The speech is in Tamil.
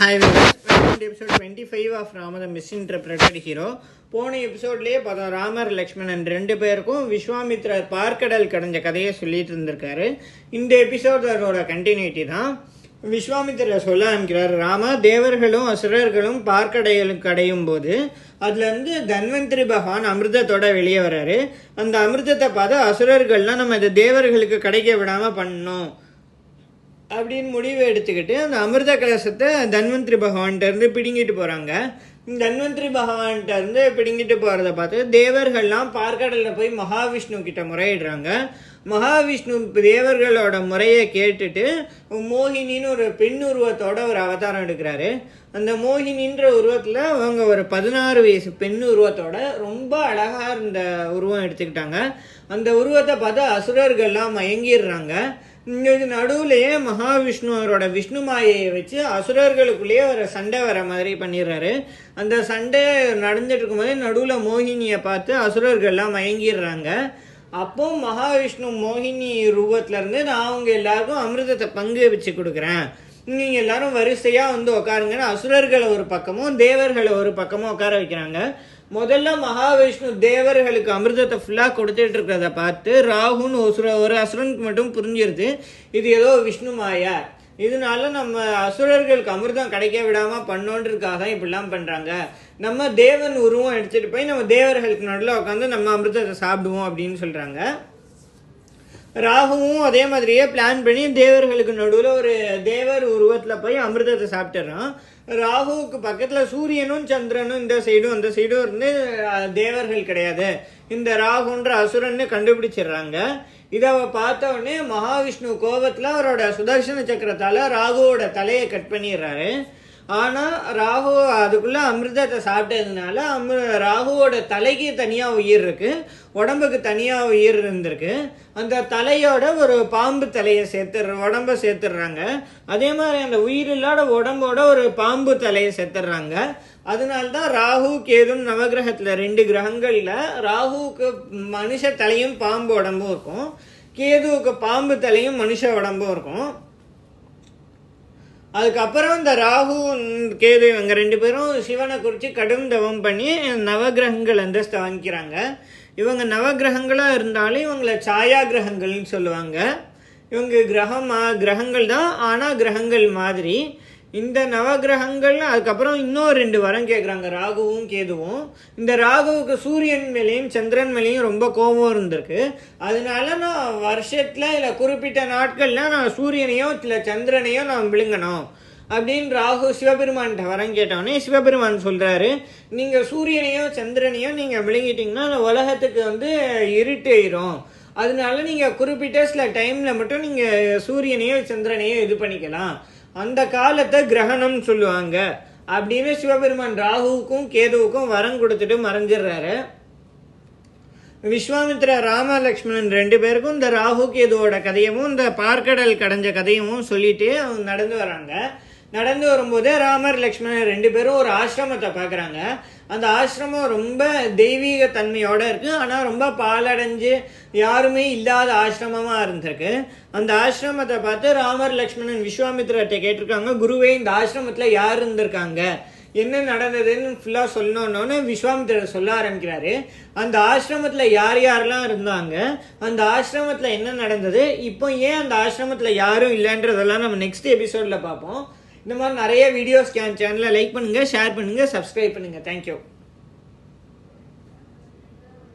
Hi viewers, welcome to episode 25 of Rama the Misinterpreted Hero. போன எபிசோட்லேயே பார்த்தோம் ராமர் லக்ஷ்மணன் ரெண்டு பேருக்கும் விஸ்வாமித்ரர் பார்க்கடல் கடைஞ்ச கதையை சொல்லிட்டு இருந்திருக்காரு. இந்த எபிசோடோட கண்டினியூட்டி தான். விஸ்வாமித்திரர் சொல்ல ஆரம்பிக்கிறார், ராம தேவர்களும் அசுரர்களும் பார்க்கடையலுக்கு கடையும் போது அதுலேருந்து தன்வந்திரி பகவான் அமிர்தத்தோட வெளியே வர்றாரு. அந்த அமிர்தத்தை பார்த்து அசுரர்கள்லாம் நம்ம இதை தேவர்களுக்கு கிடைக்க விடாமல் பண்ணணும் அப்படின்னு முடிவு எடுத்துக்கிட்டு அந்த அமிர்த கலசத்தை தன்வந்திரி பகவான்கிட்டருந்து பிடுங்கிட்டு போகிறாங்க. தன்வந்திரி பகவான்கிட்டருந்து பிடுங்கிட்டு போகிறத பார்த்து தேவர்கள்லாம் பார்க்கடலில் போய் மகாவிஷ்ணு கிட்ட முறையிடுறாங்க. மகாவிஷ்ணு தேவர்களோட முறையை கேட்டுட்டு மோகினின்னு ஒரு பெண் உருவத்தோட ஒரு அவதாரம் எடுக்கிறாரு. அந்த மோகினின்ற உருவத்தில் அவங்க ஒரு 16 வயசு பெண் உருவத்தோட ரொம்ப அழகாக இருந்த உருவம் எடுத்துக்கிட்டாங்க. அந்த உருவத்தை பார்த்து அசுரர்கள்லாம் மயங்கிடுறாங்க. இது நடுவுலையே மகாவிஷ்ணு அவரோட விஷ்ணு மாயையை வச்சு அசுரர்களுக்குள்ளேயே ஒரு சண்டை வர மாதிரி பண்ணிடுறாரு. அந்த சண்டை நடந்துட்டு இருக்கும்போது நடுவில் மோகினியை பார்த்து அசுரர்கள்லாம் மயங்கிடுறாங்க. அப்போ மகாவிஷ்ணு மோகினி ரூபத்திலேருந்து நான் அவங்க எல்லாருக்கும் அமிர்தத்தை பங்கு வச்சு கொடுக்குறேன், நீங்கள் எல்லாரும் வரிசையாக வந்து உட்காருங்கன்னு அசுரர்களை ஒரு பக்கமும் தேவர்களை ஒரு பக்கமும் உட்கார வைக்கிறாங்க. முதல்ல மகாவிஷ்ணு தேவர்களுக்கு அமிர்தத்தை ஃபுல்லாக கொடுத்துட்டு இருக்கிறத பார்த்து ராகுன்னு ஒரு அசுரனுக்கு மட்டும் புரிஞ்சிருது, இது ஏதோ விஷ்ணு மாயா, இதனால நம்ம அசுரர்களுக்கு அமிர்தம் கிடைக்க விடாமல் பண்ணோன்றதுக்காக தான் இப்படிலாம் பண்ணுறாங்க, நம்ம தேவன் உருவம் எடுத்துகிட்டு போய் நம்ம தேவர்களுக்கு நடுவில் உட்காந்து நம்ம அமிர்தத்தை சாப்பிடுவோம் அப்படின்னு சொல்கிறாங்க. ராகுவும் அதே மாதிரியே பிளான் பண்ணி தேவர்களுக்கு நடுவில் ஒரு தேவர் உருவத்தில் போய் அமிர்தத்தை சாப்பிட்டுறான். ராகுவுக்கு பக்கத்தில் சூரியனும் சந்திரனும் இந்த சைடும் அந்த சைடும் இருந்து தேவர்கள் கிடையாது, இந்த ராகுன்ற அசுரன்னு கண்டுபிடிச்சிடுறாங்க. இதை பார்த்த உடனே மகாவிஷ்ணு கோபத்தில் அவரோட சுதர்சன சக்கரத்தால் ராகுவோட தலையை கட் பண்ணிடுறாரு. ஆனால் ராகு அதுக்குள்ளே அமிர்தத்தை சாப்பிட்டதுனால ராகுவோட தலைக்கு தனியாக உயிர் இருக்குது, உடம்புக்கு தனியாக உயிர் இருந்திருக்கு. அந்த தலையோட ஒரு பாம்பு தலையை உடம்பை சேர்த்துடுறாங்க. அதே மாதிரி அந்த உயிர் இல்லாத உடம்போட ஒரு பாம்பு தலையை சேர்த்துடுறாங்க. அதனால்தான் ராகு கேதும் நவகிரகத்தில் 2 கிரகங்களில் ராகுவுக்கு மனுஷ தலையும் பாம்பு உடம்பும் இருக்கும், கேதுவுக்கு பாம்பு தலையும் மனுஷ உடம்பும் இருக்கும். அதுக்கப்புறம் இந்த ராகு கேது இவங்க 2 பேரும் சிவனை குறித்து கடும் தவம் பண்ணி நவகிரகங்கள் அந்தஸ்தை வாங்கிக்கிறாங்க. இவங்க நவகிரகங்களாக இருந்தாலும் இவங்களை சாயா கிரகங்கள்னு சொல்லுவாங்க. இவங்க கிரகங்கள் தான், ஆனால் கிரகங்கள் மாதிரி. இந்த நவகிரகங்கள் அதுக்கப்புறம் இன்னும் 2 வரம் கேட்குறாங்க ராகுவும் கேதுவும். இந்த ராகுவுக்கு சூரியன் மேலேயும் சந்திரன் மேலேயும் ரொம்ப கோபம் இருந்திருக்கு. அதனால நான் வருஷத்தில் இல்லை குறிப்பிட்ட நாட்களில் நான் சூரியனையோ இல்லை சந்திரனையோ நான் விழுங்கணும் அப்படின்னு ராகு சிவபெருமான்கிட்ட வரம் கேட்டோடனே சிவபெருமான் சொல்கிறாரு, நீங்கள் சூரியனையோ சந்திரனையோ நீங்கள் விழுங்கிட்டீங்கன்னா அந்த உலகத்துக்கு இருட்டாயிரும், அதனால நீங்கள் குறிப்பிட்ட சில டைமில் மட்டும் நீங்கள் சூரியனையோ சந்திரனையோ இது பண்ணிக்கலாம், அந்த காலத்தை கிரகணம்னு சொல்லுவாங்க அப்படின்னு சிவபெருமான் ராகுவுக்கும் கேதுவுக்கும் வரம் கொடுத்துட்டு மறைஞ்சிடுறாரு. விஸ்வாமித்ர ராம லக்ஷ்மணன் 2 பேருக்கும் இந்த ராகு கேதுவோட கதையவும் இந்த பார்க்கடல் கடைஞ்ச கதையவும் சொல்லிட்டு அவங்க நடந்து வராங்க. நடந்து வரும்போது ராமர் லக்ஷ்மணன் 2 பேரும் ஒரு ஆசிரமத்தை பார்க்குறாங்க. அந்த ஆசிரமம் ரொம்ப தெய்வீக தன்மையோடு இருக்குது, ஆனால் ரொம்ப பாலடைஞ்சு யாருமே இல்லாத ஆசிரமமாக இருந்திருக்கு. அந்த ஆசிரமத்தை பார்த்து ராமர் லக்ஷ்மணன் விஸ்வாமித்திரர்கிட்ட கேட்டிருக்காங்க, குருவே இந்த ஆசிரமத்தில் யார் இருந்திருக்காங்க, என்ன நடந்ததுன்னு ஃபுல்லாக சொல்லணுன்னொன்னு விஸ்வாமித்திரர் சொல்ல ஆரம்பிக்கிறாரு. அந்த ஆசிரமத்தில் யார் யாரெல்லாம் இருந்தாங்க, அந்த ஆசிரமத்தில் என்ன நடந்தது, இப்போ ஏன் அந்த ஆசிரமத்தில் யாரும் இல்லைன்றதெல்லாம் நம்ம நெக்ஸ்ட் எபிசோடில் பார்ப்போம். இந்த மாதிரி நிறைய வீடியோஸ் சேனலை லைக் பண்ணுங்கள், ஷேர் பண்ணுங்கள், சப்ஸ்கிரைப் பண்ணுங்கள். தேங்க்யூ.